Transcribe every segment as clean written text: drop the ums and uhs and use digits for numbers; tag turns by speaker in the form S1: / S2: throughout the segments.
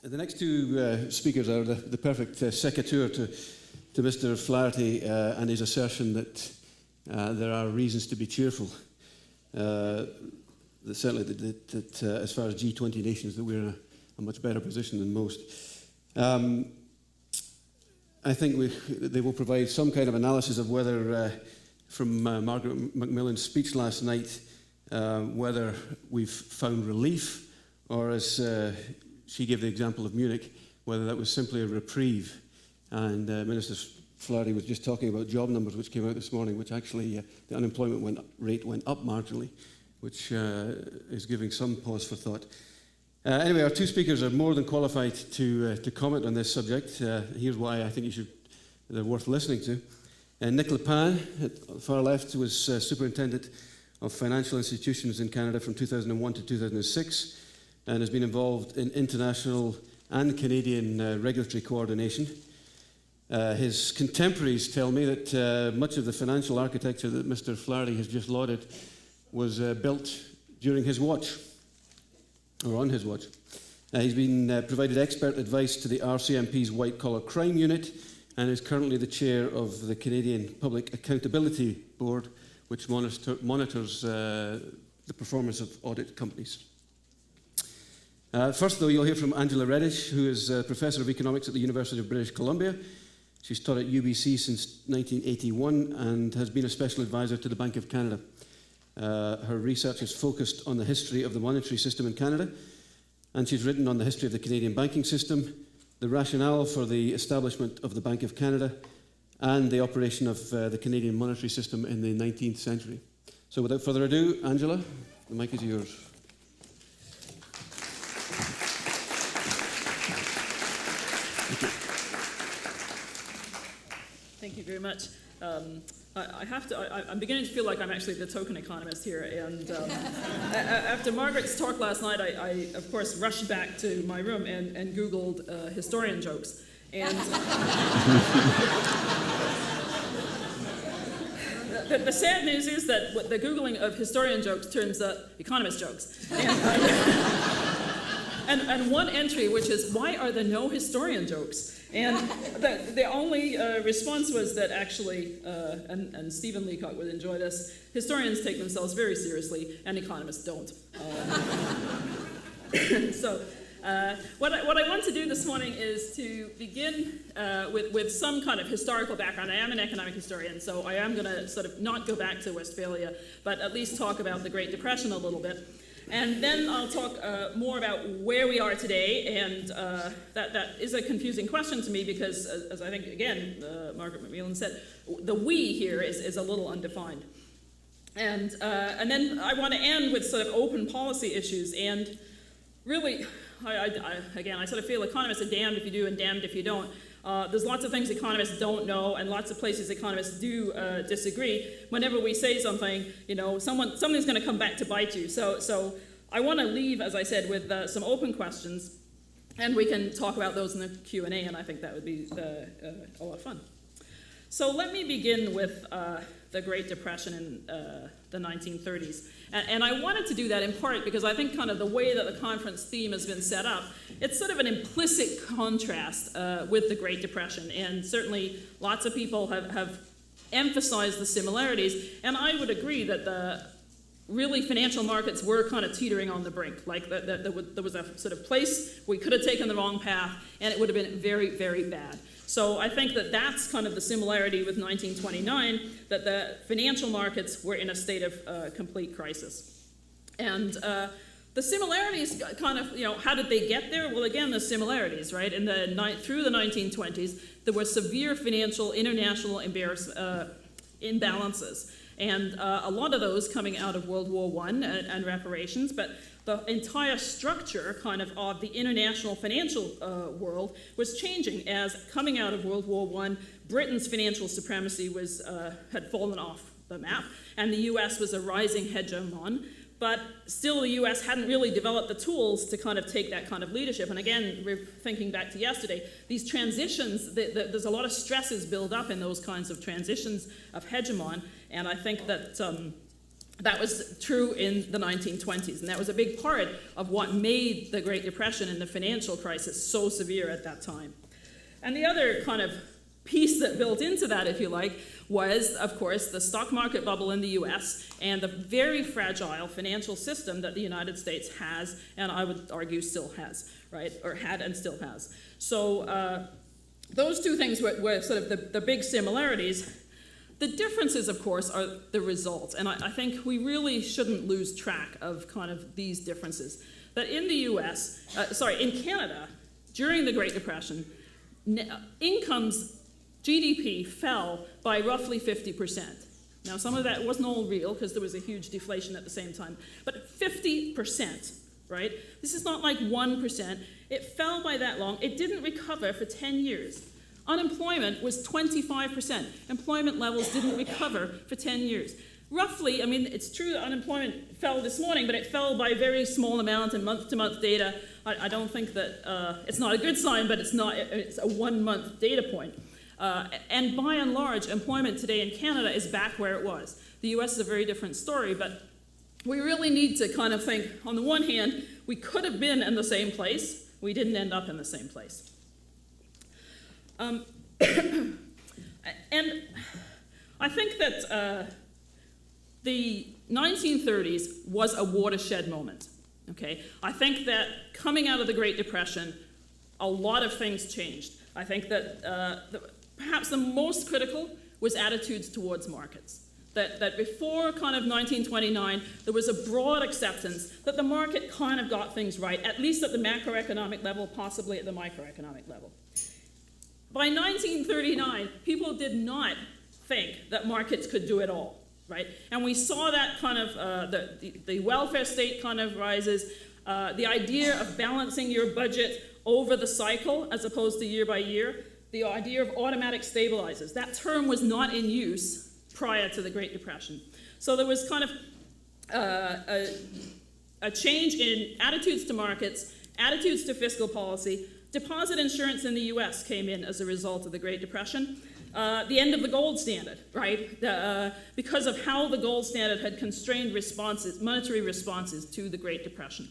S1: The next two speakers are the perfect secateur to Mr. Flaherty and his assertion that there are reasons to be cheerful. Certainly that as far as G20 nations, that we're in a much better position than most. I think they will provide some kind of analysis of whether, from Margaret Macmillan's speech last night, whether we've found relief, or as she gave the example of Munich, whether that was simply a reprieve. And Minister Flaherty was just talking about job numbers which came out this morning, which actually the unemployment rate went up marginally, which is giving some pause for thought. Anyway, our two speakers are more than qualified to comment on this subject. Here's why I think they're worth listening to. Nick Lepin, at the far left, was Superintendent of Financial Institutions in Canada from 2001 to 2006, and has been involved in international and Canadian regulatory coordination. His contemporaries tell me that much of the financial architecture that Mr. Flaherty has just lauded was built during his watch, or on his watch. He's been provided expert advice to the RCMP's White Collar Crime Unit, and is currently the chair of the Canadian Public Accountability Board, which monitors the performance of audit companies. First, though, you'll hear from Angela Redish, who is a professor of economics at the University of British Columbia. She's taught at UBC since 1981 and has been a special advisor to the Bank of Canada. Her research is focused on the history of the monetary system in Canada, and she's written on the history of the Canadian banking system, the rationale for the establishment of the Bank of Canada, and the operation of the Canadian monetary system in the 19th century. So without further ado, Angela, the mic is yours.
S2: Thank you very much. I'm beginning to feel like I'm actually the token economist here, and after Margaret's talk last night, I of course rushed back to my room and Googled historian jokes. And the sad news is that the Googling of historian jokes turns up economist jokes. And one entry, which is, why are there no historian jokes? And the only response was that actually, and Stephen Leacock would enjoy this, historians take themselves very seriously and economists don't. So what I want to do this morning is to begin with some kind of historical background. I am an economic historian, so I am going to sort of not go back to Westphalia, but at least talk about the Great Depression a little bit. And then I'll talk more about where we are today, and that is a confusing question to me because, as I think, again, Margaret Macmillan said, the we here is a little undefined. And then I want to end with sort of open policy issues, and really, I sort of feel economists are damned if you do and damned if you don't. There's lots of things economists don't know, and lots of places economists do disagree. Whenever we say something, something's going to come back to bite you. So I want to leave, as I said, with some open questions, and we can talk about those in the Q&A, and I think that would be a lot of fun. So let me begin with the Great Depression in the 1930s. And I wanted to do that in part because I think kind of the way that the conference theme has been set up, it's sort of an implicit contrast with the Great Depression. And certainly lots of people have emphasized the similarities. And I would agree that the really financial markets were kind of teetering on the brink. Like there was a sort of place we could have taken the wrong path, and it would have been very, very bad. So I think that that's kind of the similarity with 1929, that the financial markets were in a state of complete crisis. And the similarities kind of, how did they get there? Well, again, the similarities, right? Through the 1920s, there were severe financial international imbalances. And a lot of those coming out of World War I and reparations, but the entire structure kind of the international financial world was changing as coming out of World War I, Britain's financial supremacy had fallen off the map, and the US was a rising hegemon, but still the US hadn't really developed the tools to kind of take that kind of leadership. And again, we're thinking back to yesterday, these transitions, there's a lot of stresses build up in those kinds of transitions of hegemon, and I think that That was true in the 1920s, and that was a big part of what made the Great Depression and the financial crisis so severe at that time. And the other kind of piece that built into that, if you like, was, of course, the stock market bubble in the US and the very fragile financial system that the United States has, and I would argue still has, right? Or had and still has. So those two things were sort of the big similarities. The differences, of course, are the results, and I think we really shouldn't lose track of kind of these differences. That in the in Canada, during the Great Depression, incomes, GDP fell by roughly 50%. Now, some of that wasn't all real because there was a huge deflation at the same time, but 50%, right? This is not like 1%. It fell by that long. It didn't recover for 10 years. Unemployment was 25%. Employment levels didn't recover for 10 years. Roughly, I mean, it's true that unemployment fell this morning, but it fell by a very small amount in month-to-month data. I don't think that, it's not a good sign, but it's a one-month data point. And by and large, employment today in Canada is back where it was. The US is a very different story, but we really need to kind of think, on the one hand, we could have been in the same place. We didn't end up in the same place. And I think that the 1930s was a watershed moment, okay? I think that coming out of the Great Depression, a lot of things changed. I think that perhaps the most critical was attitudes towards markets. That before kind of 1929, there was a broad acceptance that the market kind of got things right, at least at the macroeconomic level, possibly at the microeconomic level. By 1939, people did not think that markets could do it all, right? And we saw that kind of, the welfare state kind of rises, the idea of balancing your budget over the cycle as opposed to year by year, the idea of automatic stabilizers. That term was not in use prior to the Great Depression. So there was kind of a change in attitudes to markets, attitudes to fiscal policy. Deposit insurance in the US came in as a result of the Great Depression. The end of the gold standard, right? Because of how the gold standard had constrained responses, monetary responses to the Great Depression.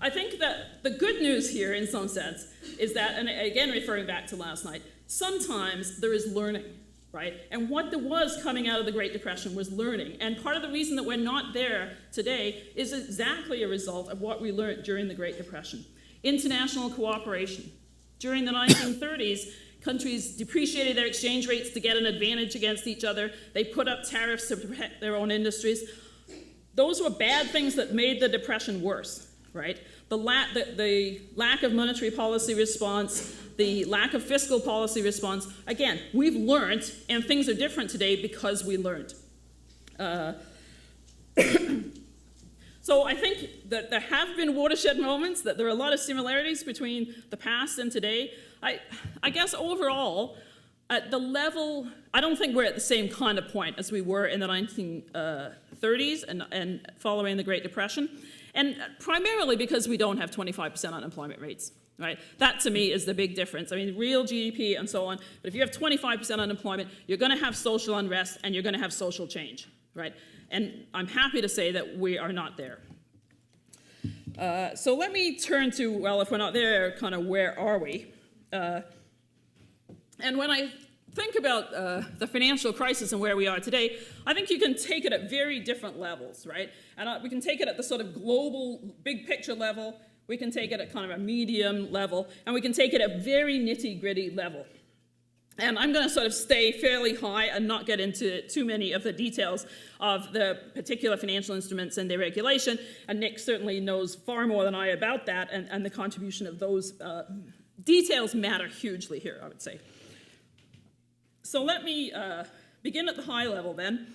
S2: I think that the good news here, in some sense, is that, and again referring back to last night, sometimes there is learning, right? And what there was coming out of the Great Depression was learning. And part of the reason that we're not there today is exactly a result of what we learned during the Great Depression. International cooperation. During the 1930s, countries depreciated their exchange rates to get an advantage against each other. They put up tariffs to protect their own industries. Those were bad things that made the Depression worse, right? The lack of monetary policy response, the lack of fiscal policy response. Again, we've learned, and things are different today because we learned. So I think that there have been watershed moments, that there are a lot of similarities between the past and today. I guess overall, at the level, I don't think we're at the same kind of point as we were in the 1930s and following the Great Depression. And primarily because we don't have 25% unemployment rates, right? That, to me, is the big difference. I mean, real GDP and so on, but if you have 25% unemployment, you're going to have social unrest and you're going to have social change, right? And I'm happy to say that we are not there. So let me turn to, well, if we're not there, kind of where are we? And when I think about the financial crisis and where we are today, I think you can take it at very different levels, right? And we can take it at the sort of global, big picture level, we can take it at kind of a medium level, and we can take it at very nitty-gritty level. And I'm going to sort of stay fairly high and not get into too many of the details of the particular financial instruments and their regulation, and Nick certainly knows far more than I about that, and the contribution of those details matter hugely here, I would say. So let me begin at the high level then,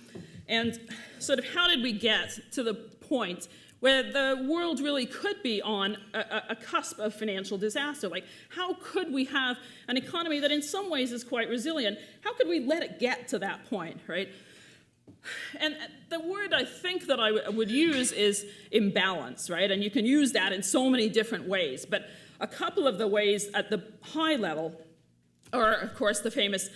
S2: and sort of how did we get to the point where the world really could be on a cusp of financial disaster? Like, how could we have an economy that in some ways is quite resilient? How could we let it get to that point, right? And the word I think that I would use is imbalance, right? And you can use that in so many different ways, but a couple of the ways at the high level are, of course, the famous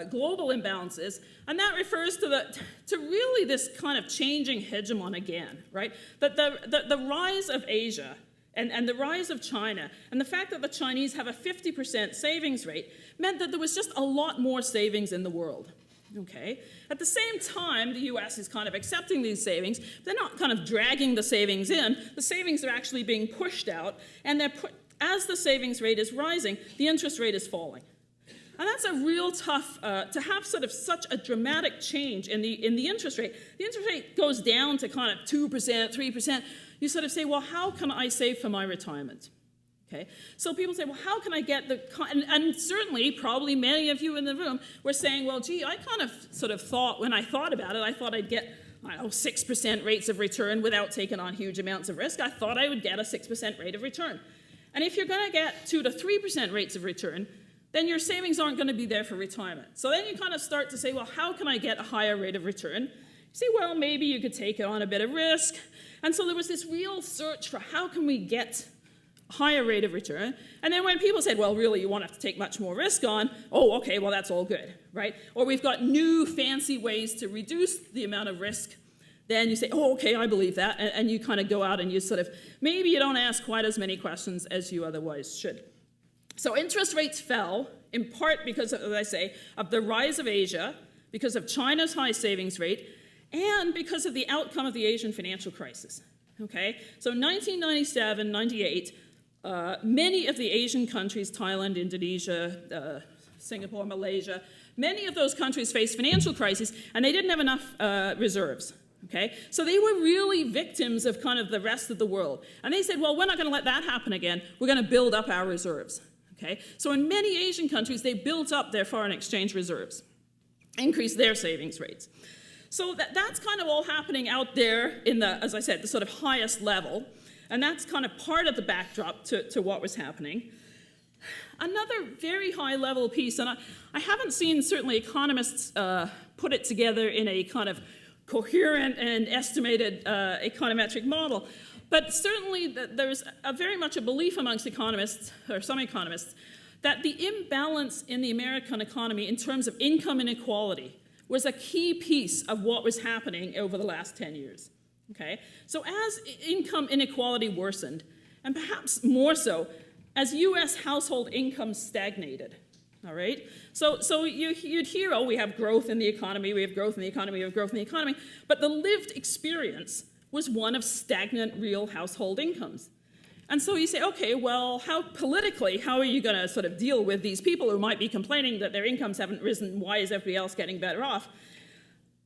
S2: global imbalances, and that refers to really this kind of changing hegemon again, right? That the rise of Asia and the rise of China, and the fact that the Chinese have a 50% savings rate, meant that there was just a lot more savings in the world. Okay. At the same time, the US is kind of accepting these savings. They're not kind of dragging the savings in. The savings are actually being pushed out, and as the savings rate is rising, the interest rate is falling. And that's a real tough, to have sort of such a dramatic change in the interest rate. The interest rate goes down to kind of 2%, 3%. You sort of say, well, how can I save for my retirement? Okay, so people say, well, how can I get and certainly, probably many of you in the room were saying, well, gee, I kind of sort of thought, when I thought about it, I thought I'd get, 6% rates of return without taking on huge amounts of risk. I thought I would get a 6% rate of return. And if you're going to get 2 to 3% rates of return, then your savings aren't going to be there for retirement. So then you kind of start to say, well, how can I get a higher rate of return? You say, well, maybe you could take on a bit of risk. And so there was this real search for how can we get higher rate of return. And then when people said, well, really, you won't have to take much more risk on, oh, okay, well, that's all good, right? Or we've got new fancy ways to reduce the amount of risk, then you say, oh, okay, I believe that, and you kind of go out and you sort of, maybe you don't ask quite as many questions as you otherwise should. So interest rates fell, in part because, as I say, of the rise of Asia, because of China's high savings rate, and because of the outcome of the Asian financial crisis. Okay, so 1997, 98, many of the Asian countries, Thailand, Indonesia, Singapore, Malaysia, many of those countries faced financial crises, and they didn't have enough reserves. Okay, so they were really victims of kind of the rest of the world. And they said, well, we're not going to let that happen again. We're going to build up our reserves. Okay, so in many Asian countries, they built up their foreign exchange reserves, increased their savings rates. So that's kind of all happening out there in the, as I said, the sort of highest level. And that's kind of part of the backdrop to what was happening. Another very high level piece, and I haven't seen certainly economists put it together in a kind of coherent and estimated econometric model, but certainly there's very much a belief amongst economists, or some economists, that the imbalance in the American economy in terms of income inequality was a key piece of what was happening over the last 10 years. Okay? So as income inequality worsened, and perhaps more so, as US household income stagnated, all right? So you'd hear, oh, we have growth in the economy, we have growth in the economy, we have growth in the economy, but the lived experience was one of stagnant real household incomes. And so you say, okay, well, how are you going to sort of deal with these people who might be complaining that their incomes haven't risen? Why is everybody else getting better off?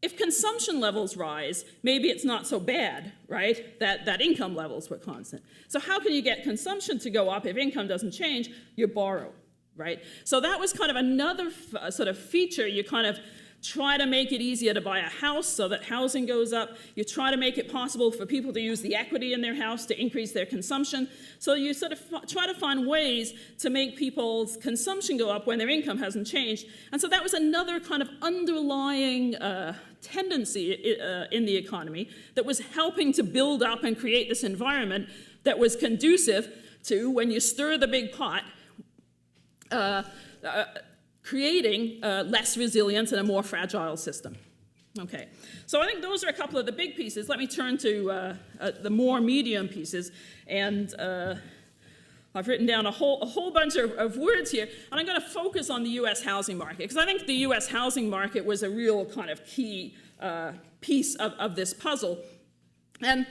S2: If consumption levels rise, maybe it's not so bad, right, that income levels were constant. So how can you get consumption to go up if income doesn't change? You borrow, right? So that was kind of another sort of feature. You kind of try to make it easier to buy a house so that housing goes up. You try to make it possible for people to use the equity in their house to increase their consumption. So you sort of try to find ways to make people's consumption go up when their income hasn't changed. And so that was another kind of underlying tendency in the economy that was helping to build up and create this environment that was conducive to, when you stir the big pot, creating less resilience and a more fragile system. Okay, so I think those are a couple of the big pieces. Let me turn to the more medium pieces, and I've written down a whole bunch of words here, and I'm going to focus on the U.S. housing market, because I think the U.S. housing market was a real kind of key piece of this puzzle. And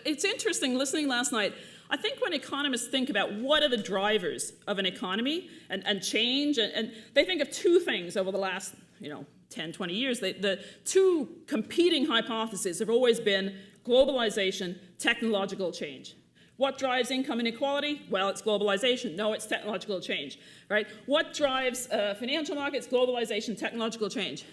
S2: it's interesting, listening last night, I think when economists think about what are the drivers of an economy and change, and they think of two things over the last 10, 20 years. The two competing hypotheses have always been globalization, technological change. What drives income inequality? Well, it's globalization. No, it's technological change, right? What drives financial markets? Globalization, technological change.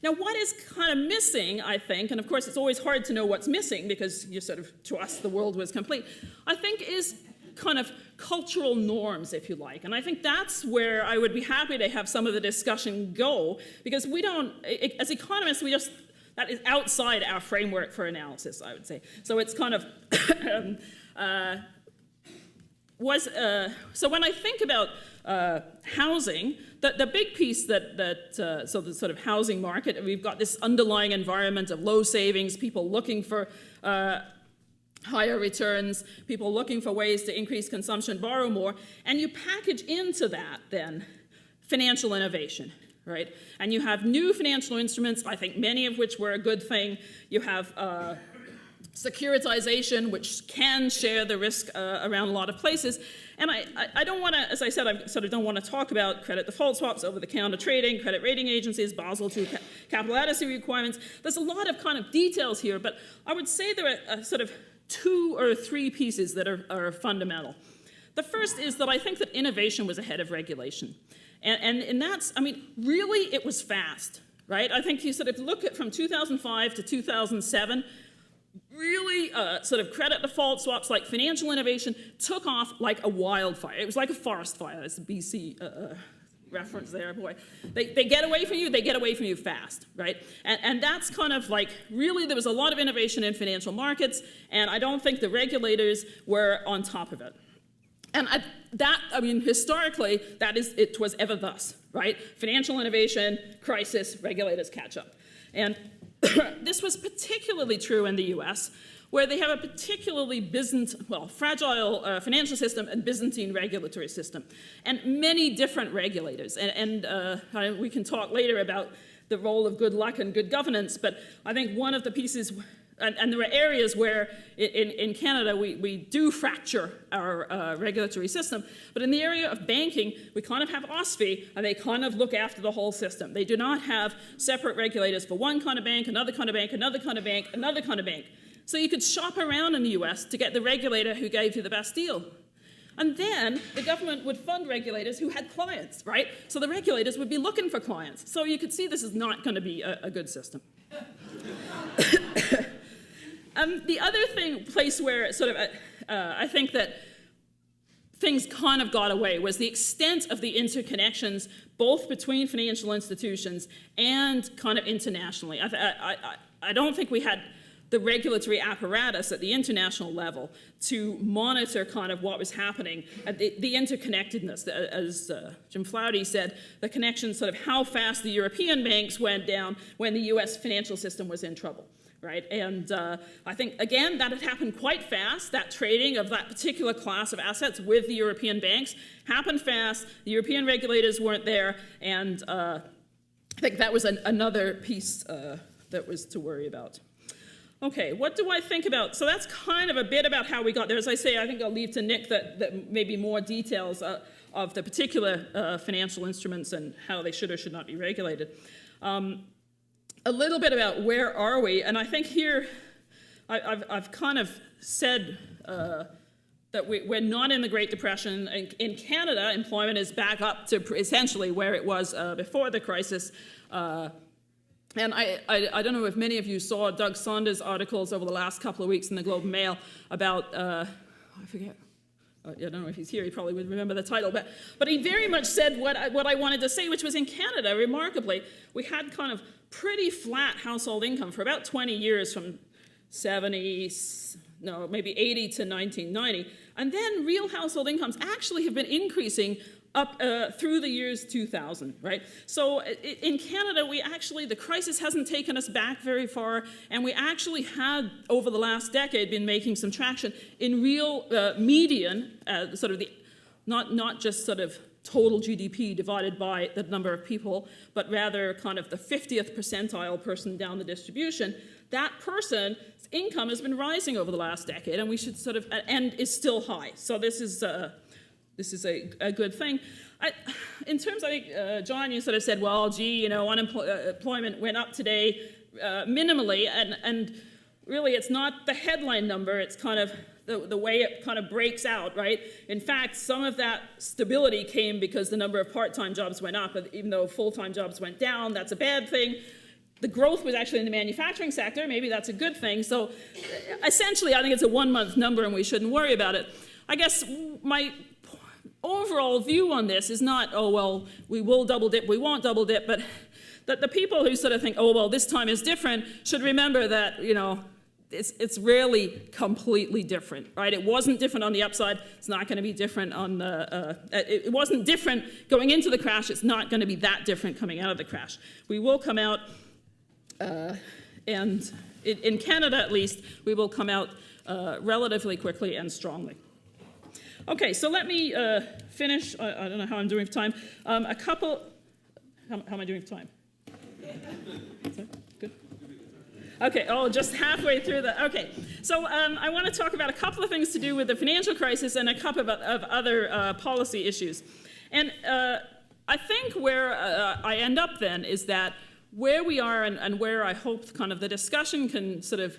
S2: Now, what is kind of missing, I think, and of course it's always hard to know what's missing because you sort of, to us, the world was complete, I think is kind of cultural norms, if you like. And I think that's where I would be happy to have some of the discussion go, because we don't, as economists, that is outside our framework for analysis, I would say. So it's kind of, so when I think about housing, the big piece so the sort of housing market, we've got this underlying environment of low savings, people looking for higher returns, people looking for ways to increase consumption, borrow more, and you package into that then financial innovation, right? And you have new financial instruments, I think many of which were a good thing. You have securitization, which can share the risk around a lot of places. And I don't want to, as I said, I sort of don't want to talk about credit default swaps, over-the-counter trading, credit rating agencies, Basel II capital adequacy requirements. There's a lot of kind of details here, but I would say there are sort of 2 or 3 pieces that are fundamental. The first is that I think that innovation was ahead of regulation. And that's, I mean, really it was fast, right? I think you sort of look at from 2005 to 2007, really sort of credit default swaps like financial innovation took off like a wildfire. It was like a forest fire. That's the BC reference there, boy. They get away from you, they get away from you fast, right? And that's kind of like, really there was a lot of innovation in financial markets, and I don't think the regulators were on top of it. And I mean, historically, it was ever thus, right? Financial innovation, crisis, regulators catch up. And this was particularly true in the US, where they have a particularly fragile financial system and Byzantine regulatory system, and many different regulators. And we can talk later about the role of good luck and good governance, but I think one of the pieces, and there are areas where in Canada we do fracture our regulatory system, but in the area of banking, we kind of have OSFI, and they kind of look after the whole system. They do not have separate regulators for one kind of bank, another kind of bank, another kind of bank, another kind of bank. So you could shop around in the US to get the regulator who gave you the best deal. And then the government would fund regulators who had clients, right? So the regulators would be looking for clients. So you could see this is not going to be a good system. The other place where sort of I think that things kind of got away was the extent of the interconnections both between financial institutions and kind of internationally. I don't think we had the regulatory apparatus at the international level to monitor kind of what was happening, the interconnectedness, as Jim Flaherty said, the connection, sort of how fast the European banks went down when the US financial system was in trouble, right? And I think, again, that had happened quite fast. That trading of that particular class of assets with the European banks happened fast. The European regulators weren't there, and I think that was another piece that was to worry about. Okay, what do I think about? So that's kind of a bit about how we got there. As I say, I think I'll leave to Nick that maybe more details of the particular financial instruments and how they should or should not be regulated. A little bit about where are we, and I think here I've kind of said that we're not in the Great Depression. In Canada, employment is back up to essentially where it was before the crisis. And I don't know if many of you saw Doug Saunders' articles over the last couple of weeks in the Globe and Mail about, I forget, I don't know if he's here, he probably would remember the title, but he very much said what I wanted to say, which was in Canada, remarkably, we had kind of pretty flat household income for about 20 years from maybe 80 to 1990. And then real household incomes actually have been increasing up through the years 2000, right? So in Canada, the crisis hasn't taken us back very far, and we actually had, over the last decade, been making some traction in real median, sort of not just sort of total GDP divided by the number of people, but rather kind of the 50th percentile person down the distribution. That person's income has been rising over the last decade, and we should sort of, and is still high. So this is a good thing. In terms, I think, John, you sort of said, well, gee, unemployment went up today minimally, and really it's not the headline number, it's kind of the way it kind of breaks out, right? In fact, some of that stability came because the number of part-time jobs went up, even though full-time jobs went down. That's a bad thing. The growth was actually in the manufacturing sector. Maybe that's a good thing. So essentially, I think it's a one-month number, and we shouldn't worry about it. I guess my overall view on this is not, oh, well, we will double dip, we won't double dip, but that the people who sort of think, oh, well, this time is different, should remember that, it's rarely completely different, right? It wasn't different on the upside. It's not going to be different on the, it wasn't different going into the crash. It's not going to be that different coming out of the crash. We will come out, and in Canada at least, we will come out relatively quickly and strongly. Okay, so let me finish. I don't know how I'm doing for time. How am I doing for time? Good. Okay, just halfway through the, okay. So I want to talk about a couple of things to do with the financial crisis and a couple of other policy issues. And I think where I end up then is that where we are and where I hope kind of the discussion can sort of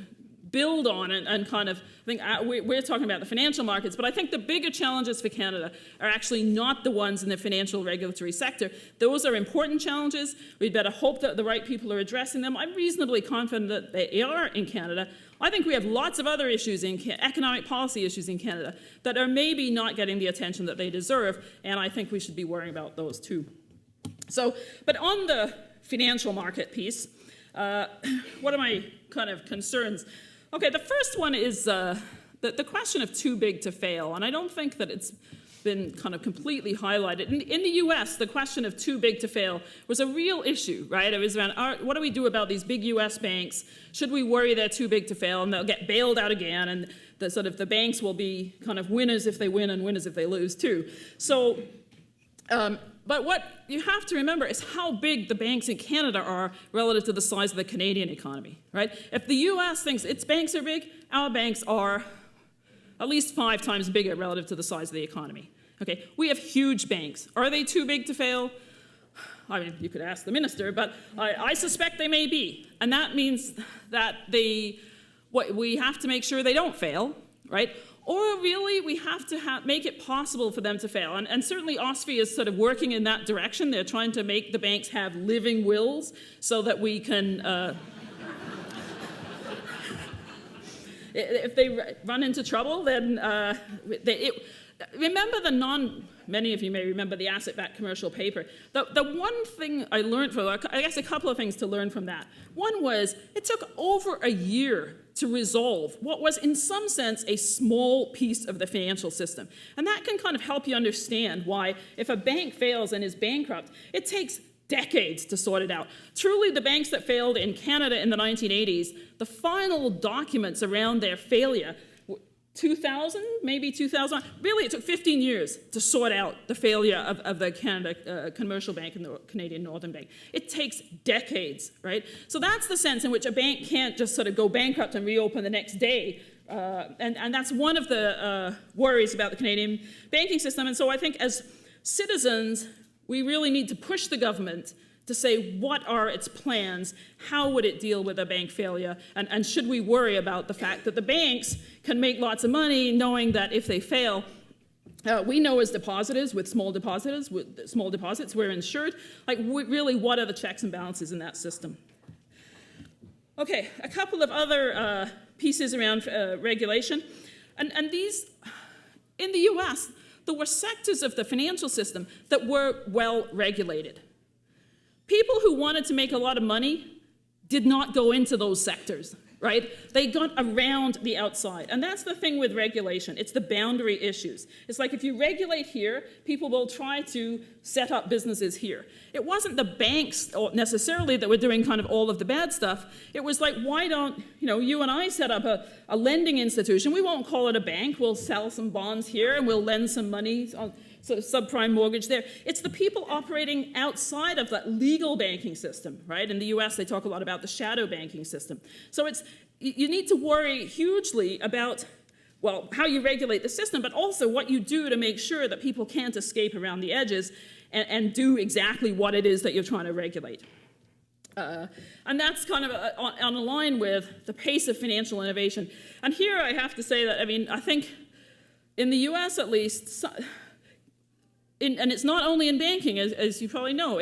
S2: build on and kind of, I think we're talking about the financial markets, but I think the bigger challenges for Canada are actually not the ones in the financial regulatory sector. Those are important challenges. We'd better hope that the right people are addressing them. I'm reasonably confident that they are in Canada. I think we have lots of other issues economic policy issues in Canada that are maybe not getting the attention that they deserve, and I think we should be worrying about those too. So, but on the financial market piece, what are my kind of concerns? Okay, the first one is the question of too big to fail, and I don't think that it's been kind of completely highlighted. In the US, the question of too big to fail was a real issue, right? It was around, what do we do about these big US banks? Should we worry they're too big to fail and they'll get bailed out again, and the banks will be kind of winners if they win and winners if they lose too. So, but what you have to remember is how big the banks in Canada are relative to the size of the Canadian economy, right? If the US thinks its banks are big, our banks are at least 5 times bigger relative to the size of the economy. Okay, we have huge banks. Are they too big to fail? I mean, you could ask the minister, but I suspect they may be. And that means that we have to make sure they don't fail, right? Or really, we have to make it possible for them to fail. And certainly OSFI is sort of working in that direction. They're trying to make the banks have living wills so that we can, if they run into trouble, then remember many of you may remember the asset-backed commercial paper. The one thing I learned from, I guess a couple of things to learn from that. One was it took over a year to resolve what was in some sense a small piece of the financial system. And that can kind of help you understand why if a bank fails and is bankrupt, it takes decades to sort it out. Truly, the banks that failed in Canada in the 1980s, the final documents around their failure, 2000, maybe 2000, really it took 15 years to sort out the failure of the Canada Commercial Bank and the Canadian Northern Bank. It takes decades, right? So that's the sense in which a bank can't just sort of go bankrupt and reopen the next day. And that's one of the worries about the Canadian banking system. And so I think as citizens, we really need to push the government to say what are its plans, how would it deal with a bank failure, and should we worry about the fact that the banks can make lots of money knowing that if they fail, we know as depositors with small deposits, we're insured. Like really, what are the checks and balances in that system? Okay, a couple of other pieces around regulation. And these, in the US, there were sectors of the financial system that were well regulated. People who wanted to make a lot of money did not go into those sectors, right? They got around the outside. And that's the thing with regulation. It's the boundary issues. It's like if you regulate here, people will try to set up businesses here. It wasn't the banks necessarily that were doing kind of all of the bad stuff. It was like, why don't, you and I set up a lending institution. We won't call it a bank. We'll sell some bonds here and we'll lend some money on sort of subprime mortgage there. It's the people operating outside of that legal banking system, right? In the US, they talk a lot about the shadow banking system. So you need to worry hugely about, well, how you regulate the system, but also what you do to make sure that people can't escape around the edges and do exactly what it is that you're trying to regulate. And that's kind of on a line with the pace of financial innovation. And here I have to say that, I think in the US at least, and it's not only in banking, as you probably know,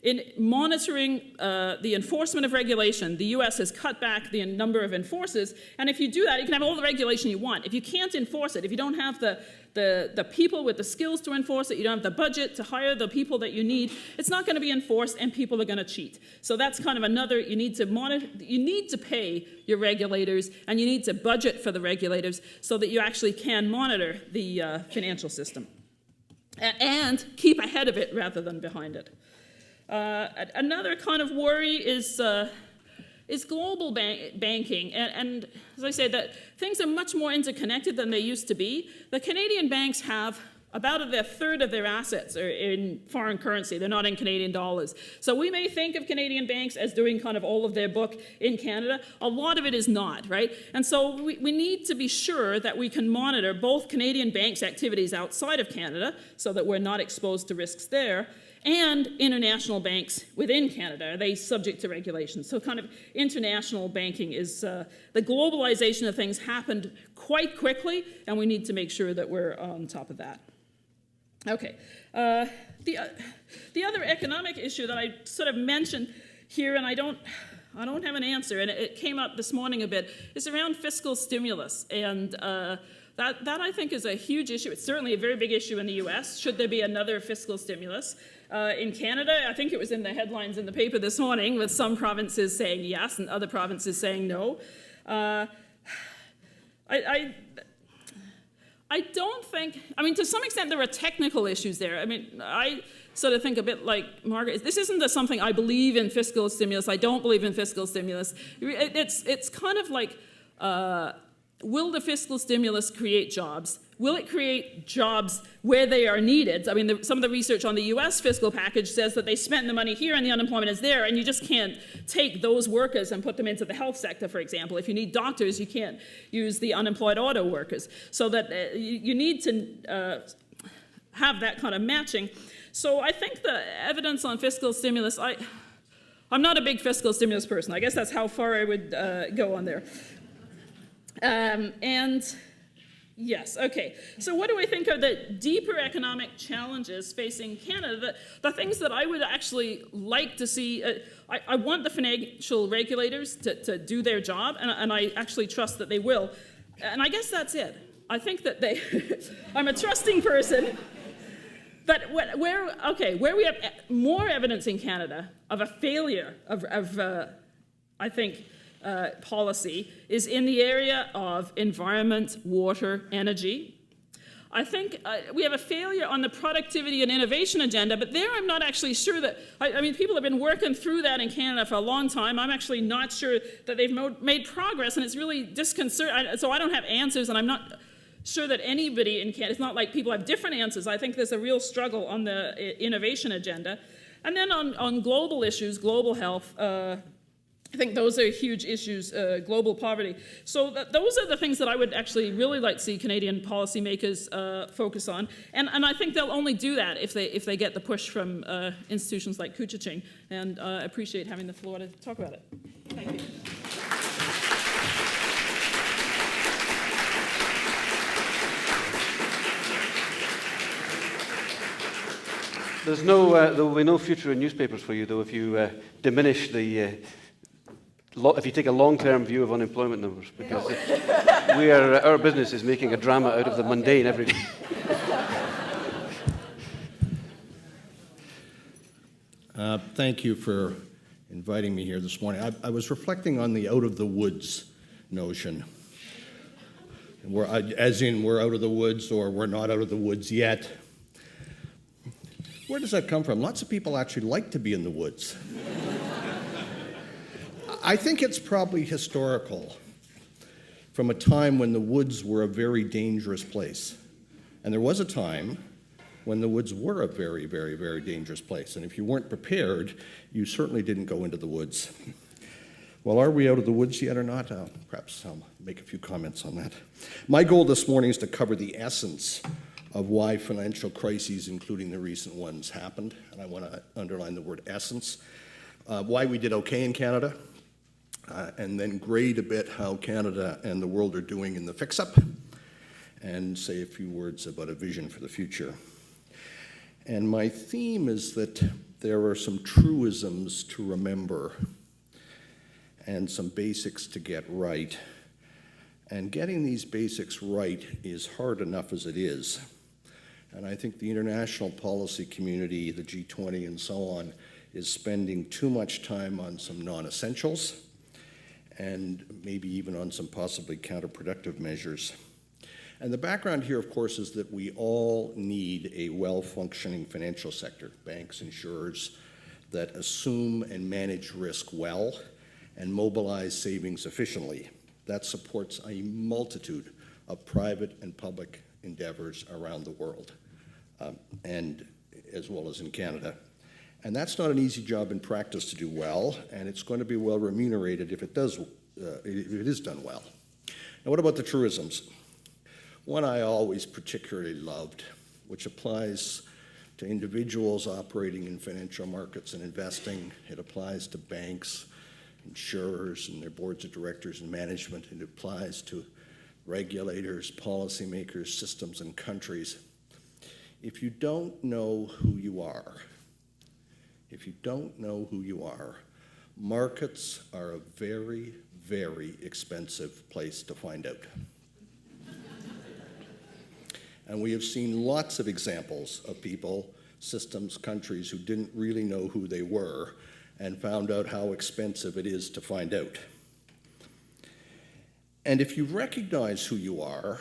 S2: in monitoring the enforcement of regulation, the US has cut back the number of enforcers, and if you do that, you can have all the regulation you want. If you can't enforce it, if you don't have the people with the skills to enforce it, you don't have the budget to hire the people that you need, it's not going to be enforced and people are going to cheat. So that's kind of another, you need to pay your regulators and you need to budget for the regulators so that you actually can monitor the financial system and keep ahead of it rather than behind it. Another kind of worry is global banking, and as I say, that things are much more interconnected than they used to be. The Canadian banks have about a third of their assets are in foreign currency. They're not in Canadian dollars. So we may think of Canadian banks as doing kind of all of their book in Canada. A lot of it is not, right? And so we need to be sure that we can monitor both Canadian banks' activities outside of Canada so that we're not exposed to risks there, and international banks within Canada. Are they subject to regulation? So kind of international banking is, the globalization of things happened quite quickly, and we need to make sure that we're on top of that. Okay, the other economic issue that I sort of mentioned here, and I don't have an answer, and it came up this morning a bit, is around fiscal stimulus. And that I think is a huge issue. It's certainly a very big issue in the US. Should there be another fiscal stimulus? In Canada, I think it was in the headlines in the paper this morning with some provinces saying yes and other provinces saying no. I don't think, I mean, to some extent there are technical issues there. I mean, I sort of think a bit like Margaret. This isn't something I believe in fiscal stimulus. I don't believe in fiscal stimulus. It's kind of like, will the fiscal stimulus create jobs? Will it create jobs where they are needed? I mean, some of the research on the US fiscal package says that they spent the money here and the unemployment is there, and you just can't take those workers and put them into the health sector, for example. If you need doctors, you can't use the unemployed auto workers. So that you need to have that kind of matching. So I think the evidence on fiscal stimulus, I'm not a big fiscal stimulus person. I guess that's how far I would go on there. And yes, okay. So what do I think are the deeper economic challenges facing Canada? The things that I would actually like to see, I want the financial regulators to do their job, and I actually trust that they will. And I guess that's it. I think that they, I'm a trusting person. But where we have more evidence in Canada of a failure of I think, policy is in the area of environment, water, energy. I think we have a failure on the productivity and innovation agenda, but there I'm not actually sure that, I mean, people have been working through that in Canada for a long time. I'm actually not sure that they've made progress, and it's really disconcerting. So I don't have answers, and I'm not sure that anybody in Canada, it's not like people have different answers. I think there's a real struggle on the innovation agenda. And then on global issues, global health, I think those are huge issues, global poverty. So those are the things that I would actually really like to see Canadian policymakers focus on. And I think they'll only do that if they get the push from institutions like Couchiching. And I appreciate having the floor to talk about it. Thank you.
S1: There will be no future in newspapers for you, though, if you diminish the... if you take a long-term view of unemployment numbers, because our business is making a drama out of the mundane every day.
S3: Thank you for inviting me here this morning. I was reflecting on the out-of-the-woods notion. As in, we're out of the woods or we're not out of the woods yet. Where does that come from? Lots of people actually like to be in the woods. I think it's probably historical, from a time when the woods were a very dangerous place. And there was a time when the woods were a very, very, very dangerous place. And if you weren't prepared, you certainly didn't go into the woods. Well, are we out of the woods yet or not? Perhaps I'll make a few comments on that. My goal this morning is to cover the essence of why financial crises, including the recent ones, happened. And I want to underline the word essence. Why we did okay in Canada. And then grade a bit how Canada and the world are doing in the fix-up, and say a few words about a vision for the future. And my theme is that there are some truisms to remember and some basics to get right. And getting these basics right is hard enough as it is. And I think the international policy community, the G20 and so on, is spending too much time on some non-essentials and maybe even on some possibly counterproductive measures. And the background here, of course, is that we all need a well-functioning financial sector, banks, insurers, that assume and manage risk well and mobilize savings efficiently. That supports a multitude of private and public endeavors around the world, and as well as in Canada. And that's not an easy job in practice to do well, and it's going to be well remunerated if it is done well. Now, what about the truisms? One I always particularly loved, which applies to individuals operating in financial markets and investing. It applies to banks, insurers, and their boards of directors and management. It applies to regulators, policymakers, systems, and countries. If you don't know who you are, markets are a very, very expensive place to find out. And we have seen lots of examples of people, systems, countries who didn't really know who they were and found out how expensive it is to find out. And if you recognize who you are,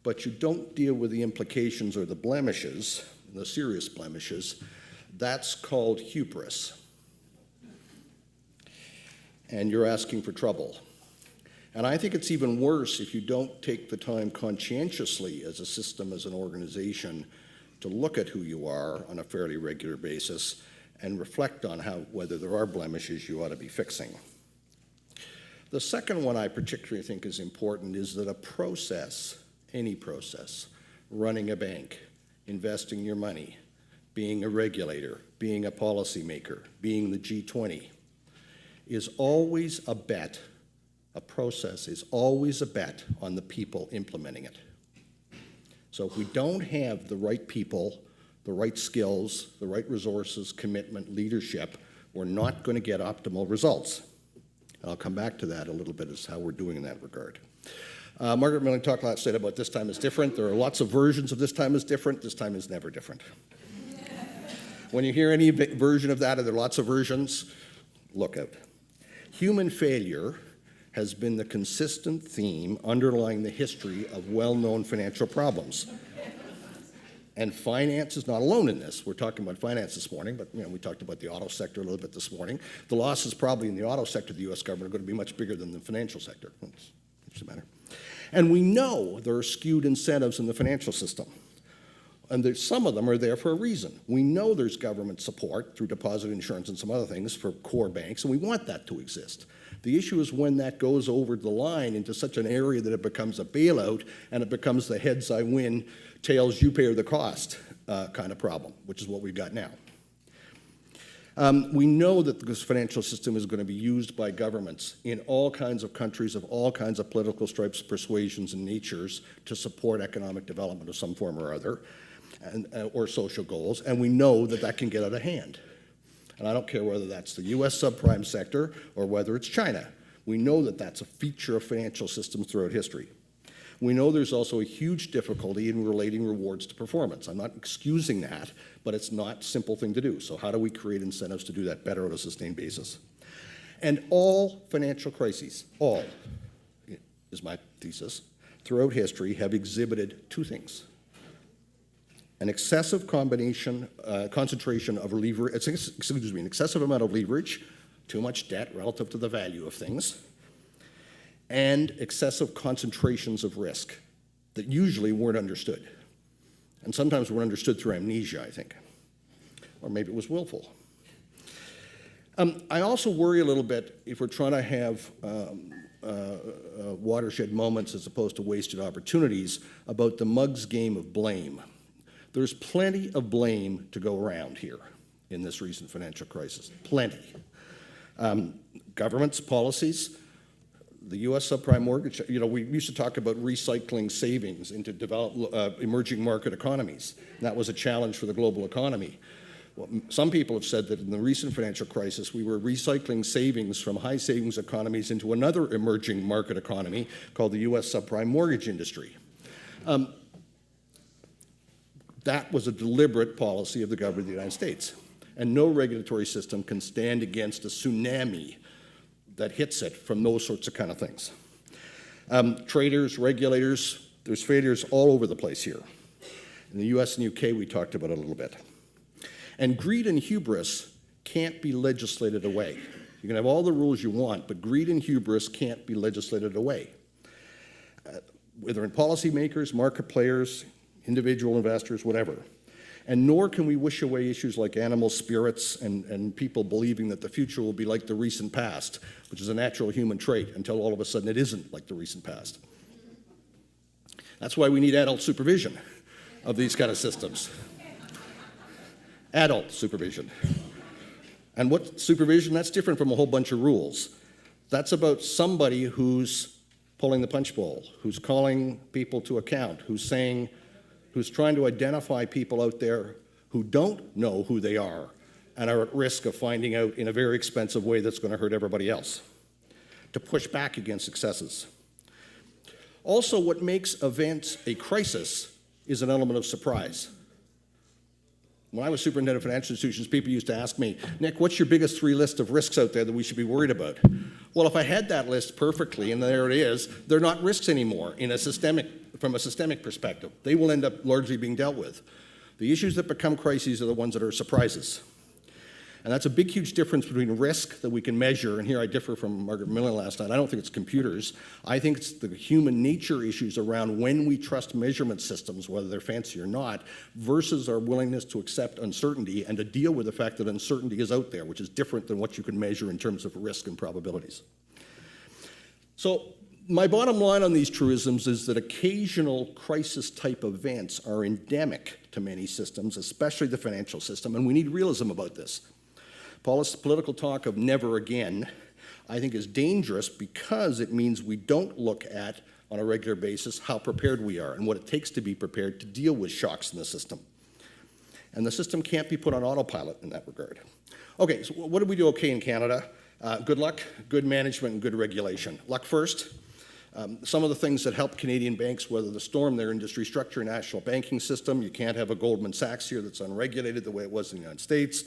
S3: but you don't deal with the implications or the blemishes, the serious blemishes, that's called hubris. And you're asking for trouble. And I think it's even worse if you don't take the time conscientiously as a system, as an organization, to look at who you are on a fairly regular basis and reflect on whether there are blemishes you ought to be fixing. The second one I particularly think is important is that a process, any process, running a bank, investing your money, being a regulator, being a policymaker, being the G20, is always a bet. A process is always a bet on the people implementing it. So if we don't have the right people, the right skills, the right resources, commitment, leadership, we're not going to get optimal results. And I'll come back to that a little bit as how we're doing in that regard. Margaret Milling talked last night about this time is different. There are lots of versions of this time is different. This time is never different. When you hear any version of that, or there are lots of versions, look out. Human failure has been the consistent theme underlying the history of well-known financial problems. And finance is not alone in this. We're talking about finance this morning, but we talked about the auto sector a little bit this morning. The losses probably in the auto sector of the U.S. government are going to be much bigger than the financial sector. It's just a matter. And we know there are skewed incentives in the financial system. And some of them are there for a reason. We know there's government support through deposit insurance and some other things for core banks, and we want that to exist. The issue is when that goes over the line into such an area that it becomes a bailout and it becomes the heads I win, tails you pay the cost kind of problem, which is what we've got now. We know that this financial system is going to be used by governments in all kinds of countries of all kinds of political stripes, persuasions, and natures to support economic development of some form or other, or social goals, and we know that that can get out of hand. And I don't care whether that's the U.S. subprime sector or whether it's China. We know that that's a feature of financial systems throughout history. We know there's also a huge difficulty in relating rewards to performance. I'm not excusing that, but it's not a simple thing to do. So how do we create incentives to do that better on a sustained basis? And all financial crises, all, is my thesis, throughout history have exhibited two things. An excessive concentration of leverage, an excessive amount of leverage, too much debt relative to the value of things, and excessive concentrations of risk that usually weren't understood. And sometimes were understood through amnesia, I think. Or maybe it was willful. I also worry a little bit if we're trying to have watershed moments as opposed to wasted opportunities about the mug's game of blame. There's plenty of blame to go around here in this recent financial crisis. Plenty. Governments, policies, the U.S. subprime mortgage, we used to talk about recycling savings into emerging market economies. And that was a challenge for the global economy. Well, some people have said that in the recent financial crisis, we were recycling savings from high savings economies into another emerging market economy called the U.S. subprime mortgage industry. That was a deliberate policy of the government of the United States. And no regulatory system can stand against a tsunami that hits it from those sorts of kind of things. Traders, regulators, there's failures all over the place here. In the US and UK, we talked about it a little bit. And greed and hubris can't be legislated away. You can have all the rules you want, but greed and hubris can't be legislated away. Whether in policymakers, market players, individual investors, whatever. And nor can we wish away issues like animal spirits and people believing that the future will be like the recent past, which is a natural human trait, until all of a sudden it isn't like the recent past. That's why we need adult supervision of these kind of systems. Adult supervision. And what supervision? That's different from a whole bunch of rules. That's about somebody who's pulling the punch bowl, who's calling people to account, who's trying to identify people out there who don't know who they are and are at risk of finding out in a very expensive way that's going to hurt everybody else, to push back against excesses. Also, what makes events a crisis is an element of surprise. When I was superintendent of financial institutions, people used to ask me, Nick, what's your biggest 3 list of risks out there that we should be worried about? Well, if I had that list perfectly, and there it is, they're not risks anymore from a systemic perspective. They will end up largely being dealt with. The issues that become crises are the ones that are surprises. And that's a big, huge difference between risk that we can measure, and here I differ from Margaret Millen last night. I don't think it's computers. I think it's the human nature issues around when we trust measurement systems, whether they're fancy or not, versus our willingness to accept uncertainty and to deal with the fact that uncertainty is out there, which is different than what you can measure in terms of risk and probabilities. So my bottom line on these truisms is that occasional crisis-type events are endemic to many systems, especially the financial system, and we need realism about this. Political talk of never again, I think, is dangerous because it means we don't look at, on a regular basis, how prepared we are and what it takes to be prepared to deal with shocks in the system. And the system can't be put on autopilot in that regard. Okay, so what did we do okay in Canada? Good luck, good management, and good regulation. Luck first. Some of the things that helped Canadian banks weather the storm, their industry structure, national banking system. You can't have a Goldman Sachs here that's unregulated the way it was in the United States.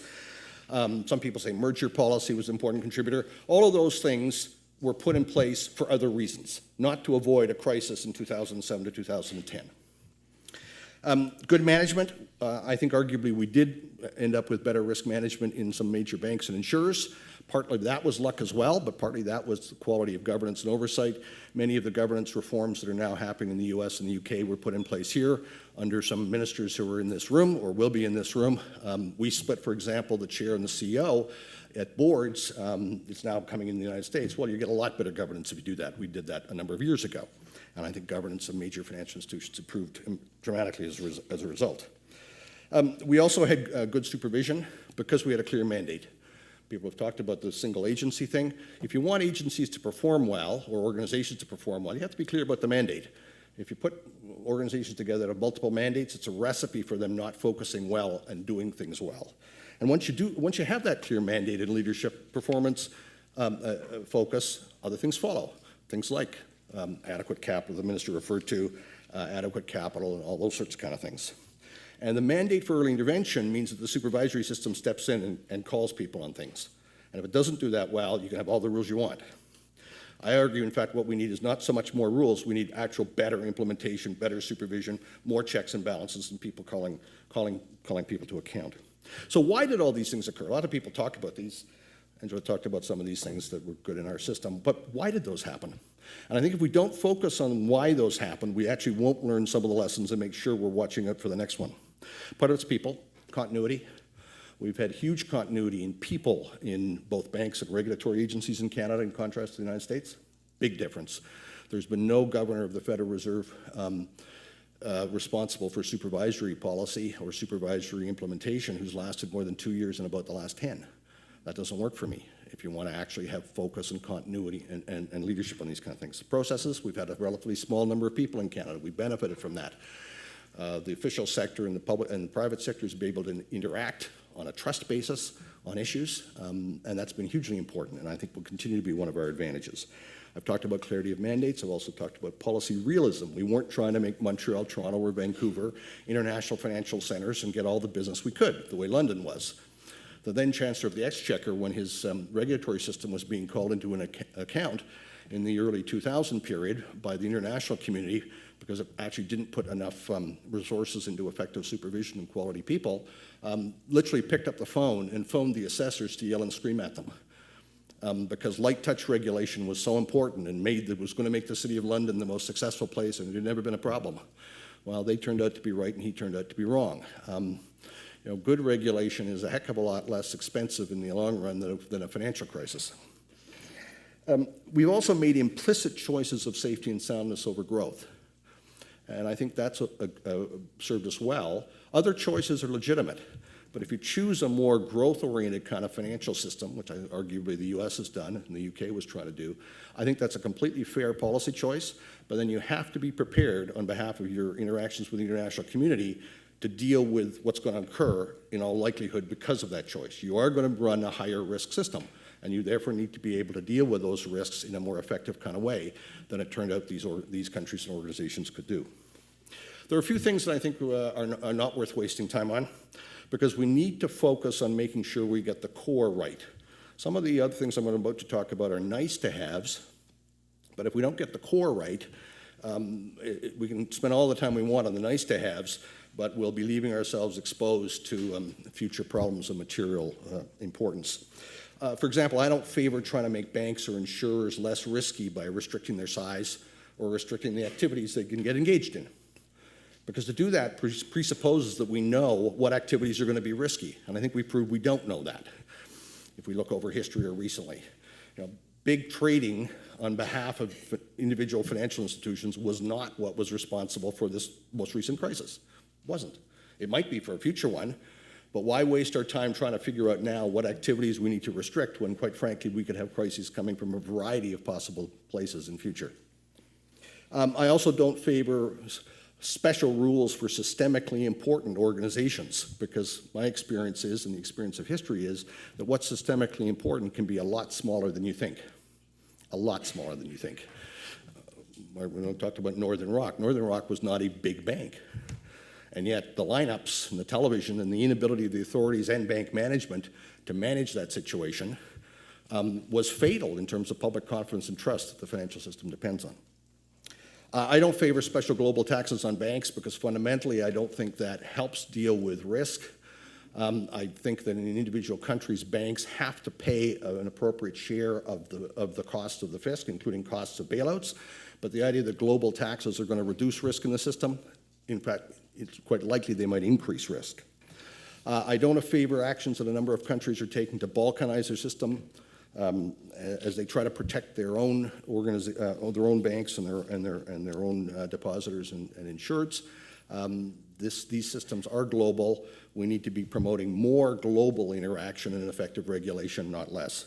S3: Some people say merger policy was an important contributor. All of those things were put in place for other reasons, not to avoid a crisis in 2007 to 2010. Good management. I think arguably we did end up with better risk management in some major banks and insurers. Partly that was luck as well, but partly that was the quality of governance and oversight. Many of the governance reforms that are now happening in the US and the UK were put in place here under some ministers who are in this room or will be in this room. We split, for example, the chair and the CEO at boards. It's now coming in the United States. Well, you get a lot better governance if you do that. We did that a number of years ago. And I think governance of major financial institutions improved dramatically as a result. We also had good supervision because we had a clear mandate. People have talked about the single agency thing. If you want agencies to perform well, or organizations to perform well, you have to be clear about the mandate. If you put organizations together that have multiple mandates, it's a recipe for them not focusing well and doing things well. And once you have that clear mandate in leadership performance focus, other things follow. Things like adequate capital, the minister referred to, adequate capital, and all those sorts of kind of things. And the mandate for early intervention means that the supervisory system steps in and calls people on things. And if it doesn't do that well, you can have all the rules you want. I argue, in fact, what we need is not so much more rules. We need actual better implementation, better supervision, more checks and balances, and people calling people to account. So why did all these things occur? A lot of people talk about these. Angela talked about some of these things that were good in our system. But why did those happen? And I think if we don't focus on why those happened, we actually won't learn some of the lessons and make sure we're watching out for the next one. Part of it's people, continuity. We've had huge continuity in people in both banks and regulatory agencies in Canada in contrast to the United States. Big difference. There's been no governor of the Federal Reserve responsible for supervisory policy or supervisory implementation who's lasted more than 2 years in about the last 10. That doesn't work for me if you want to actually have focus and continuity and leadership on these kind of things. Processes, we've had a relatively small number of people in Canada. We benefited from that. The official sector and the public and the private sectors be able to interact on a trust basis on issues, and that's been hugely important, and I think will continue to be one of our advantages. I've talked about clarity of mandates. I've also talked about policy realism. We weren't trying to make Montreal, Toronto, or Vancouver international financial centers and get all the business we could, the way London was. The then Chancellor of the Exchequer, when his regulatory system was being called into an account in the early 2000 period by the international community, because it actually didn't put enough resources into effective supervision and quality people, literally picked up the phone and phoned the assessors to yell and scream at them. Because light touch regulation was so important and it was going to make the City of London the most successful place, and it had never been a problem. Well, they turned out to be right, and he turned out to be wrong. Good regulation is a heck of a lot less expensive in the long run than a financial crisis. We've also made implicit choices of safety and soundness over growth, and I think that's served us well. Other choices are legitimate. But if you choose a more growth-oriented kind of financial system, which arguably the US has done and the UK was trying to do, I think that's a completely fair policy choice, but then you have to be prepared on behalf of your interactions with the international community to deal with what's going to occur in all likelihood because of that choice. You are going to run a higher risk system, and you therefore need to be able to deal with those risks in a more effective kind of way than it turned out these countries and organizations could do. There are a few things that I think are not worth wasting time on, because we need to focus on making sure we get the core right. Some of the other things I'm about to talk about are nice to haves, but if we don't get the core right, we can spend all the time we want on the nice to haves, but we'll be leaving ourselves exposed to future problems of material importance. For example, I don't favor trying to make banks or insurers less risky by restricting their size or restricting the activities they can get engaged in. Because to do that presupposes that we know what activities are going to be risky, and I think we proved we don't know that if we look over history or recently. Big trading on behalf of individual financial institutions was not what was responsible for this most recent crisis. It wasn't. It might be for a future one, but why waste our time trying to figure out now what activities we need to restrict when, quite frankly, we could have crises coming from a variety of possible places in future. I also don't favor special rules for systemically important organizations, because my experience is, and the experience of history is, that what's systemically important can be a lot smaller than you think. A lot smaller than you think. We talked about Northern Rock. Northern Rock was not a big bank. And yet the lineups and the television and the inability of the authorities and bank management to manage that situation was fatal in terms of public confidence and trust that the financial system depends on. I don't favor special global taxes on banks because fundamentally I don't think that helps deal with risk. I think that in individual countries, banks have to pay an appropriate share of the cost of the fisc, including costs of bailouts. But the idea that global taxes are going to reduce risk in the system, in fact, it's quite likely they might increase risk. I don't favor actions that a number of countries are taking to balkanize their system as they try to protect their own banks and their own depositors and insureds. These systems are global. We need to be promoting more global interaction and effective regulation, not less.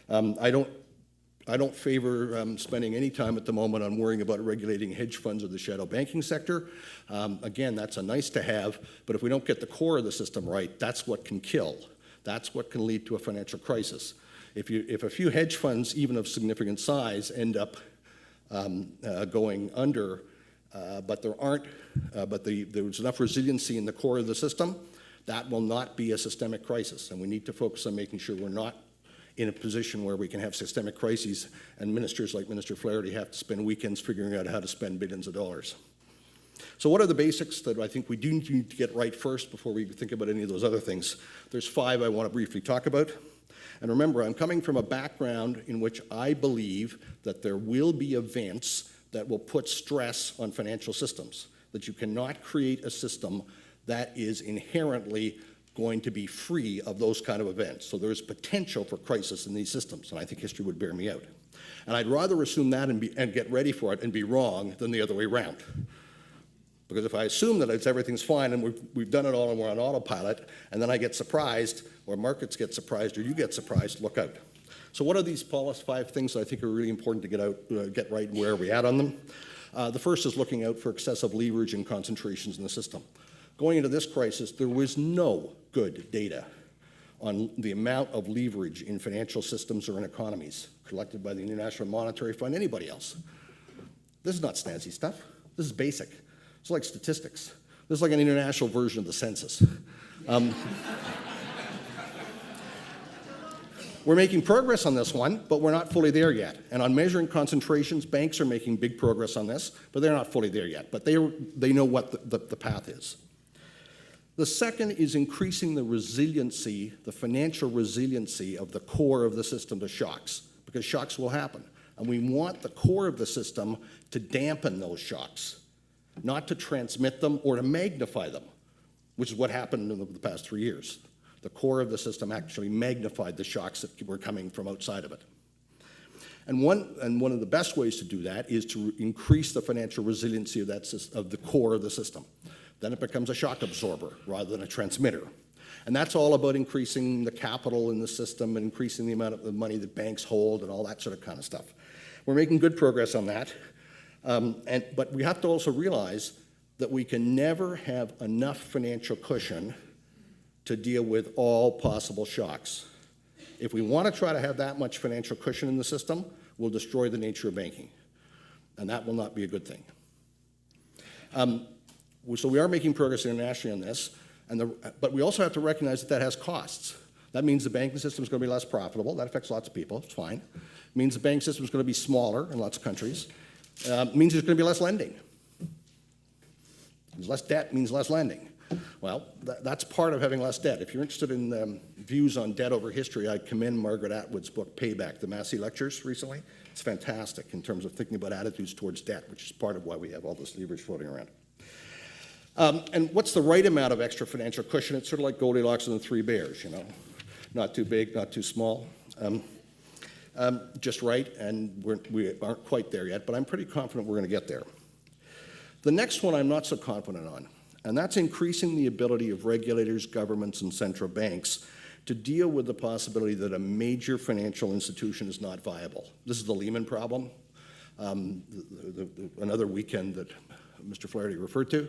S3: I don't favor spending any time at the moment on worrying about regulating hedge funds or the shadow banking sector. Again, that's a nice to have, but if we don't get the core of the system right, that's what can kill. That's what can lead to a financial crisis. If a few hedge funds, even of significant size, end up going under, but there's enough resiliency in the core of the system, that will not be a systemic crisis. And we need to focus on making sure we're not in a position where we can have systemic crises and ministers like Minister Flaherty have to spend weekends figuring out how to spend billions of dollars. So what are the basics that I think we do need to get right first before we think about any of those other things? There's 5 I want to briefly talk about. And remember, I'm coming from a background in which I believe that there will be events that will put stress on financial systems, that you cannot create a system that is inherently going to be free of those kind of events. So there's potential for crisis in these systems, and I think history would bear me out. And I'd rather assume that and get ready for it and be wrong than the other way around. Because if I assume that everything's fine and we've done it all and we're on autopilot, and then I get surprised, or markets get surprised, or you get surprised, look out. So what are these 5 things that I think are really important to get right, and where are we at on them? The first is looking out for excessive leverage and concentrations in the system. Going into this crisis, there was no good data on the amount of leverage in financial systems or in economies collected by the International Monetary Fund, anybody else. This is not snazzy stuff. This is basic. It's like statistics. This is like an international version of the census. We're making progress on this one, but we're not fully there yet. And on measuring concentrations, banks are making big progress on this, but they're not fully there yet. But they know what the path is. The second is increasing the resiliency, the financial resiliency of the core of the system to shocks, because shocks will happen. And we want the core of the system to dampen those shocks, not to transmit them or to magnify them, which is what happened in the past 3 years. The core of the system actually magnified the shocks that were coming from outside of it. And one of the best ways to do that is to increase the financial resiliency of the core of the system. Then it becomes a shock absorber rather than a transmitter. And that's all about increasing the capital in the system and increasing the amount of the money that banks hold and all that sort of kind of stuff. We're making good progress on that. But we have to also realize that we can never have enough financial cushion to deal with all possible shocks. If we want to try to have that much financial cushion in the system, we'll destroy the nature of banking. And that will not be a good thing. So we are making progress internationally on this, but we also have to recognize that that has costs. That means the banking system is going to be less profitable. That affects lots of people. It's fine. It means the banking system is going to be smaller in lots of countries. It means there's going to be less lending. Less debt means less lending. Well, that's part of having less debt. If you're interested in views on debt over history, I commend Margaret Atwood's book, Payback, the Massey Lectures recently. It's fantastic in terms of thinking about attitudes towards debt, which is part of why we have all this leverage floating around. And what's the right amount of extra financial cushion? It's sort of like Goldilocks and the Three Bears, you know. Not too big, not too small. Just right, and we aren't quite there yet, but I'm pretty confident we're going to get there. The next one I'm not so confident on, and that's increasing the ability of regulators, governments, and central banks to deal with the possibility that a major financial institution is not viable. This is the Lehman problem, another weekend that Mr. Flaherty referred to,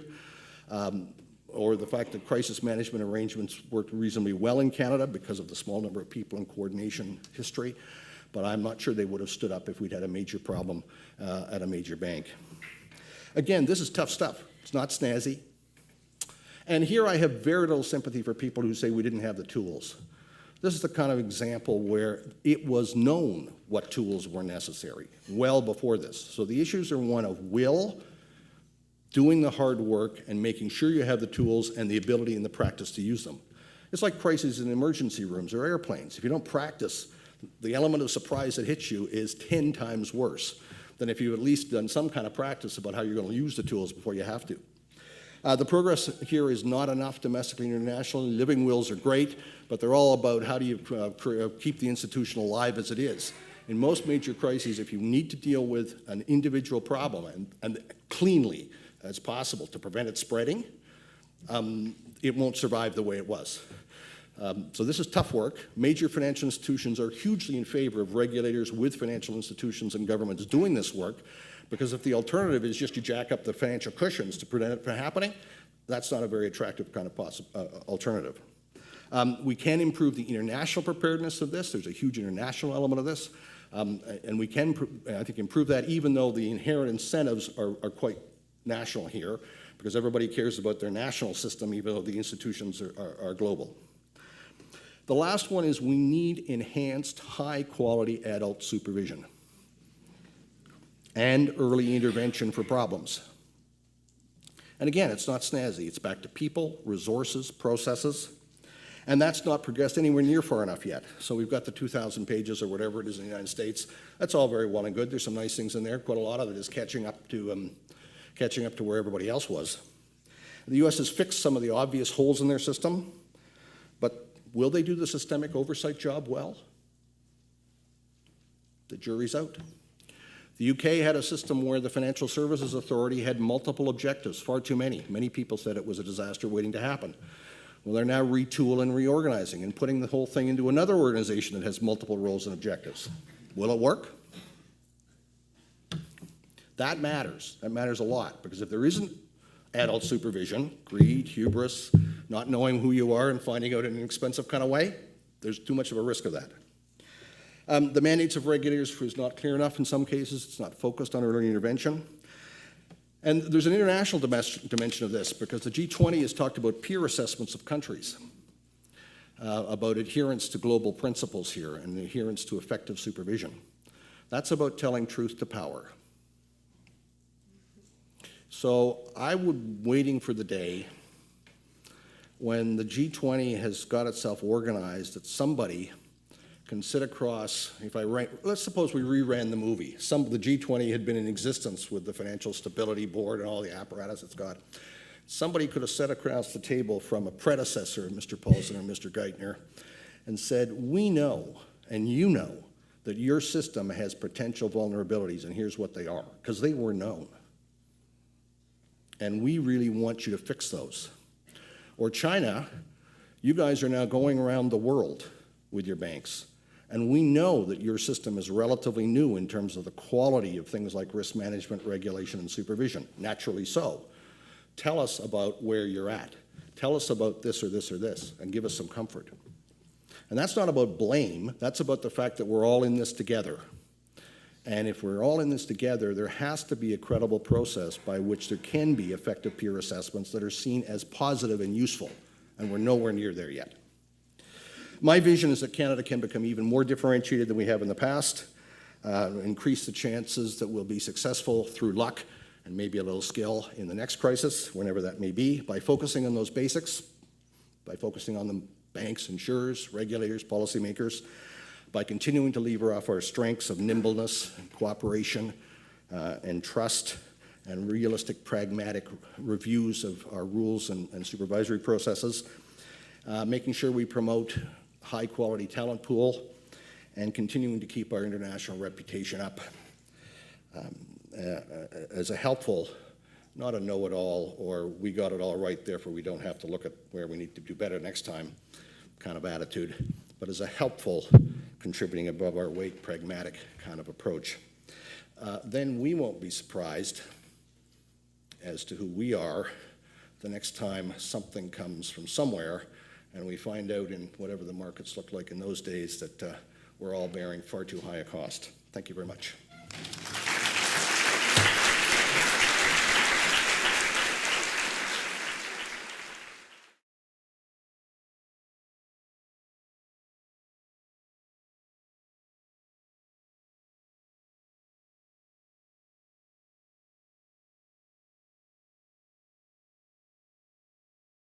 S3: or the fact that crisis management arrangements worked reasonably well in Canada because of the small number of people and coordination history, but I'm not sure they would have stood up if we'd had a major problem at a major bank. Again, this is tough stuff. It's not snazzy. And here I have very little sympathy for people who say we didn't have the tools. This is the kind of example where it was known what tools were necessary well before this. So the issues are one of will, doing the hard work, and making sure you have the tools and the ability and the practice to use them. It's like crises in emergency rooms or airplanes. If you don't practice, the element of surprise that hits you is 10 times worse than if you've at least done some kind of practice about how you're going to use the tools before you have to. The progress here is not enough domestically and internationally. Living wills are great, but they're all about how do you keep the institution alive as it is. In most major crises, if you need to deal with an individual problem and cleanly as possible to prevent it spreading, it won't survive the way it was. So this is tough work. Major financial institutions are hugely in favor of regulators with financial institutions and governments doing this work, because if the alternative is just to jack up the financial cushions to prevent it from happening, that's not a very attractive kind of alternative. We can improve the international preparedness of this. There's a huge international element of this. And we can, I think, improve that even though the inherent incentives are quite national here, because everybody cares about their national system even though the institutions are global. The last one is we need enhanced high-quality adult supervision and early intervention for problems. And again, it's not snazzy. It's back to people, resources, processes, and that's not progressed anywhere near far enough yet. So we've got the 2,000 pages or whatever it is in the United States. That's all very well and good. There's some nice things in there. Quite a lot of it is catching up to where everybody else was. The U.S. has fixed some of the obvious holes in their system, but will they do the systemic oversight job well? The jury's out. The UK had a system where the Financial Services Authority had multiple objectives, far too many. Many people said it was a disaster waiting to happen. Well, they're now retooling and reorganizing and putting the whole thing into another organization that has multiple roles and objectives. Will it work? That matters. That matters a lot, because if there isn't adult supervision, greed, hubris, not knowing who you are and finding out in an expensive kind of way. There's too much of a risk of that. The mandates of regulators is not clear enough in some cases. It's not focused on early intervention. And there's an international dimension of this, because the G20 has talked about peer assessments of countries, about adherence to global principles here and adherence to effective supervision. That's about telling truth to power. So I would waiting for the day when the G20 has got itself organized that somebody can sit across, let's suppose we reran the movie. The G20 had been in existence with the Financial Stability Board and all the apparatus it's got. Somebody could have sat across the table from a predecessor, Mr. Paulson or Mr. Geithner, and said, we know, and you know, that your system has potential vulnerabilities, and here's what they are, because they were known. And we really want you to fix those. Or China, you guys are now going around the world with your banks, and we know that your system is relatively new in terms of the quality of things like risk management, regulation, and supervision, naturally so. Tell us about where you're at. Tell us about this or this or this, and give us some comfort. And that's not about blame, that's about the fact that we're all in this together. And if we're all in this together, there has to be a credible process by which there can be effective peer assessments that are seen as positive and useful, and we're nowhere near there yet. My vision is that Canada can become even more differentiated than we have in the past, increase the chances that we'll be successful through luck and maybe a little skill in the next crisis, whenever that may be, by focusing on those basics, by focusing on the banks, insurers, regulators, policymakers, by continuing to lever off our strengths of nimbleness, and cooperation, and trust, and realistic, pragmatic reviews of our rules and supervisory processes, making sure we promote high-quality talent pool, and continuing to keep our international reputation up as a helpful, not a know-it-all or we got it all right, therefore we don't have to look at where we need to do better next time kind of attitude, but as a helpful, contributing above our weight, pragmatic kind of approach. Then we won't be surprised as to who we are the next time something comes from somewhere and we find out in whatever the markets look like in those days that we're all bearing far too high a cost. Thank you very much.